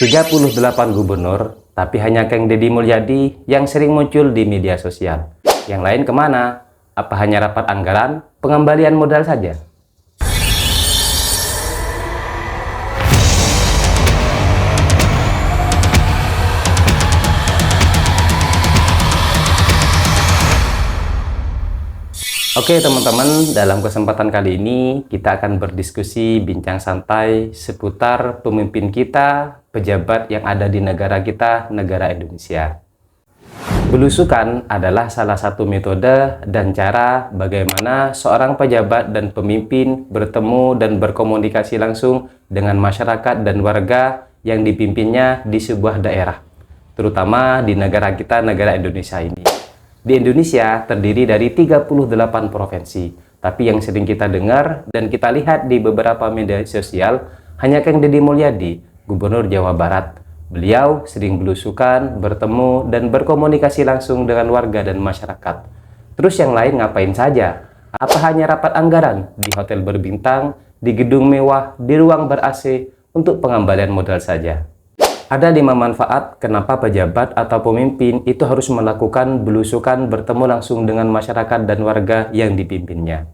38 gubernur, tapi hanya Kang Deddy Mulyadi yang sering muncul di media sosial. Yang lain kemana? Apa hanya rapat anggaran, pengembalian modal saja? Oke teman-teman, dalam kesempatan kali ini kita akan berdiskusi bincang santai seputar pemimpin kita, pejabat yang ada di negara kita, negara Indonesia. Belusukan adalah salah satu metode dan cara bagaimana seorang pejabat dan pemimpin bertemu dan berkomunikasi langsung dengan masyarakat dan warga yang dipimpinnya di sebuah daerah, terutama di negara kita, negara Indonesia ini. Di Indonesia terdiri dari 38 provinsi, tapi yang sering kita dengar dan kita lihat di beberapa media sosial hanya Kang Deddy Mulyadi, Gubernur Jawa Barat. Beliau sering belusukan, bertemu, dan berkomunikasi langsung dengan warga dan masyarakat. Terus yang lain ngapain saja? Apa hanya rapat anggaran di hotel berbintang, di gedung mewah, di ruang ber-AC untuk pengembalian modal saja? Ada 5 manfaat kenapa pejabat atau pemimpin itu harus melakukan belusukan bertemu langsung dengan masyarakat dan warga yang dipimpinnya.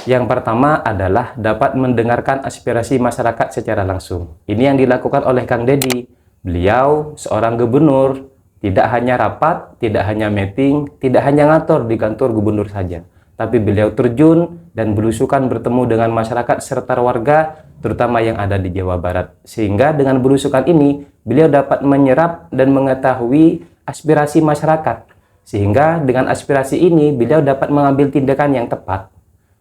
Yang pertama adalah dapat mendengarkan aspirasi masyarakat secara langsung. Ini yang dilakukan oleh Kang Deddy. Beliau seorang gubernur, tidak hanya rapat, tidak hanya meeting, tidak hanya ngatur di kantor gubernur saja. Tapi beliau terjun dan belusukan bertemu dengan masyarakat serta warga, terutama yang ada di Jawa Barat. Sehingga dengan belusukan ini, beliau dapat menyerap dan mengetahui aspirasi masyarakat. Sehingga dengan aspirasi ini, beliau dapat mengambil tindakan yang tepat.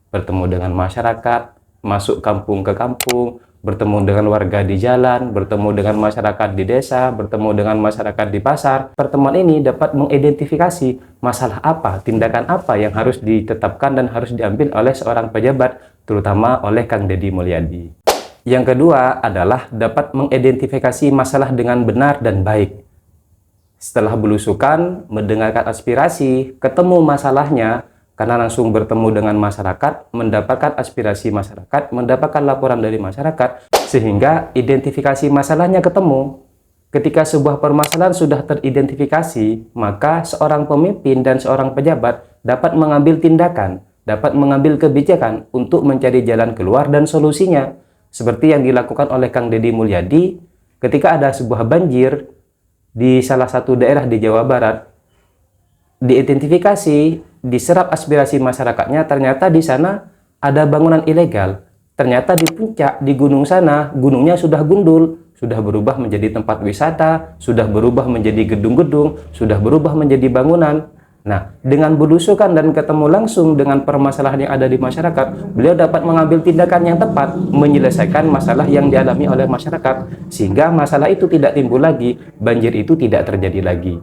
Bertemu dengan masyarakat, masuk kampung ke kampung, bertemu dengan warga di jalan, bertemu dengan masyarakat di desa, bertemu dengan masyarakat di pasar. Pertemuan ini dapat mengidentifikasi masalah apa, tindakan apa yang harus ditetapkan dan harus diambil oleh seorang pejabat, terutama oleh Kang Deddy Mulyadi. Yang kedua adalah dapat mengidentifikasi masalah dengan benar dan baik. Setelah belusukan, mendengarkan aspirasi, ketemu masalahnya, karena langsung bertemu dengan masyarakat, mendapatkan aspirasi masyarakat, mendapatkan laporan dari masyarakat, sehingga identifikasi masalahnya ketemu. Ketika sebuah permasalahan sudah teridentifikasi, maka seorang pemimpin dan seorang pejabat dapat mengambil tindakan, dapat mengambil kebijakan untuk mencari jalan keluar dan solusinya. Seperti yang dilakukan oleh Kang Deddy Mulyadi ketika ada sebuah banjir di salah satu daerah di Jawa Barat, diidentifikasi, diserap aspirasi masyarakatnya, ternyata di sana ada bangunan ilegal. Ternyata di puncak, di gunung sana, gunungnya sudah gundul, sudah berubah menjadi tempat wisata, sudah berubah menjadi gedung-gedung, sudah berubah menjadi bangunan. Nah, dengan belusukan dan ketemu langsung dengan permasalahan yang ada di masyarakat, beliau dapat mengambil tindakan yang tepat, menyelesaikan masalah yang dialami oleh masyarakat, sehingga masalah itu tidak timbul lagi, banjir itu tidak terjadi lagi.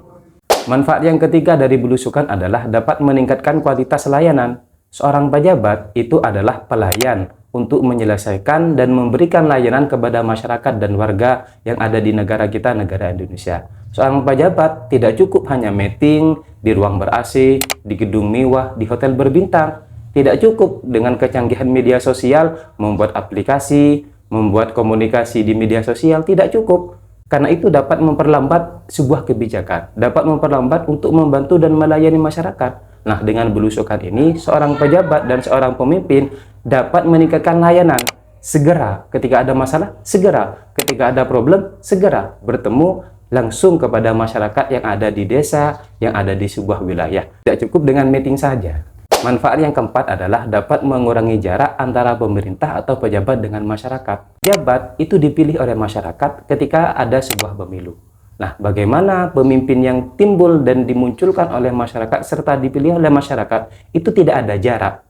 Manfaat yang ketiga dari belusukan adalah dapat meningkatkan kualitas layanan. Seorang pejabat itu adalah pelayan untuk menyelesaikan dan memberikan layanan kepada masyarakat dan warga yang ada di negara kita, negara Indonesia. Seorang pejabat tidak cukup hanya meeting di ruang ber-AC, di gedung mewah, di hotel berbintang. Tidak cukup dengan kecanggihan media sosial, membuat aplikasi, membuat komunikasi di media sosial, tidak cukup. Karena itu dapat memperlambat sebuah kebijakan, dapat memperlambat untuk membantu dan melayani masyarakat. Nah, dengan belusukan ini, seorang pejabat dan seorang pemimpin dapat meningkatkan layanan. Segera, ketika ada masalah, segera. Ketika ada problem, segera bertemu langsung kepada masyarakat yang ada di desa, yang ada di sebuah wilayah. Tidak cukup dengan meeting saja. Manfaat yang keempat adalah dapat mengurangi jarak antara pemerintah atau pejabat dengan masyarakat. Pejabat itu dipilih oleh masyarakat ketika ada sebuah pemilu. Nah, bagaimana pemimpin yang timbul dan dimunculkan oleh masyarakat serta dipilih oleh masyarakat itu tidak ada jarak.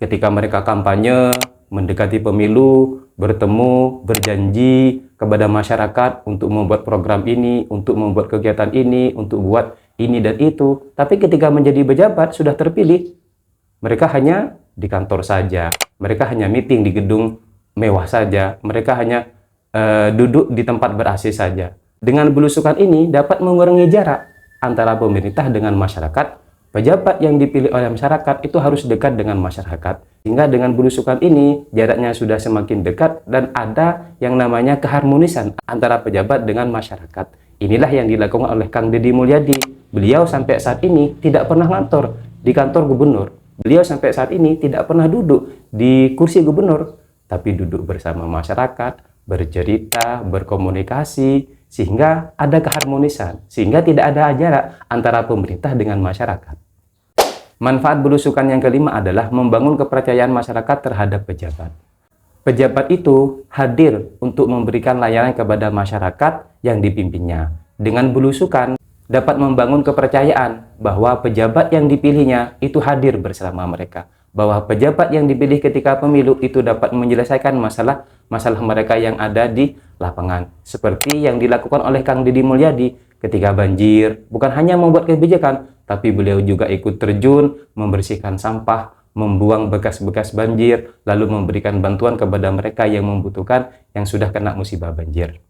Ketika mereka kampanye, mendekati pemilu, bertemu, berjanji kepada masyarakat untuk membuat program ini, untuk membuat kegiatan ini, untuk buat ini dan itu. Tapi ketika menjadi pejabat sudah terpilih, mereka hanya di kantor saja, mereka hanya meeting di gedung mewah saja, mereka hanya duduk di tempat ber-AC saja. Dengan belusukan ini dapat mengurangi jarak antara pemerintah dengan masyarakat, Pejabat yang dipilih oleh masyarakat itu harus dekat dengan masyarakat. Sehingga dengan belusukan ini jaraknya sudah semakin dekat dan ada yang namanya keharmonisan antara pejabat dengan masyarakat. Inilah yang dilakukan oleh Kang Deddy Mulyadi. Beliau sampai saat ini tidak pernah ngantor di kantor gubernur. Beliau sampai saat ini tidak pernah duduk di kursi gubernur, tapi duduk bersama masyarakat, bercerita, berkomunikasi, sehingga ada keharmonisan, sehingga tidak ada jarak antara pemerintah dengan masyarakat. Manfaat belusukan yang kelima adalah membangun kepercayaan masyarakat terhadap pejabat. Pejabat itu hadir untuk memberikan layanan kepada masyarakat yang dipimpinnya. Dengan belusukan, dapat membangun kepercayaan bahwa pejabat yang dipilihnya itu hadir bersama mereka. Bahwa pejabat yang dipilih ketika pemilu itu dapat menyelesaikan masalah mereka yang ada di lapangan. Seperti yang dilakukan oleh Kang Deddy Mulyadi ketika banjir, bukan hanya membuat kebijakan, tapi beliau juga ikut terjun, membersihkan sampah, membuang bekas-bekas banjir, lalu memberikan bantuan kepada mereka yang membutuhkan yang sudah kena musibah banjir.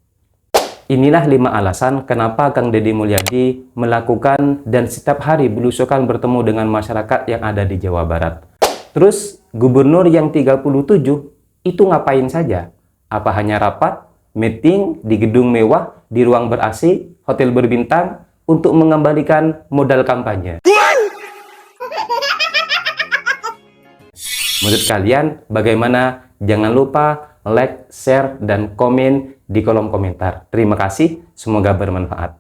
Inilah 5 alasan kenapa Kang Deddy Mulyadi melakukan dan setiap hari belusukan bertemu dengan masyarakat yang ada di Jawa Barat. Terus gubernur yang 37 itu ngapain saja? Apa hanya rapat, meeting di gedung mewah, di ruang ber-AC, hotel berbintang untuk mengembalikan modal kampanye? Menurut kalian bagaimana? Jangan lupa like, share, dan komen di kolom komentar. Terima kasih, semoga bermanfaat.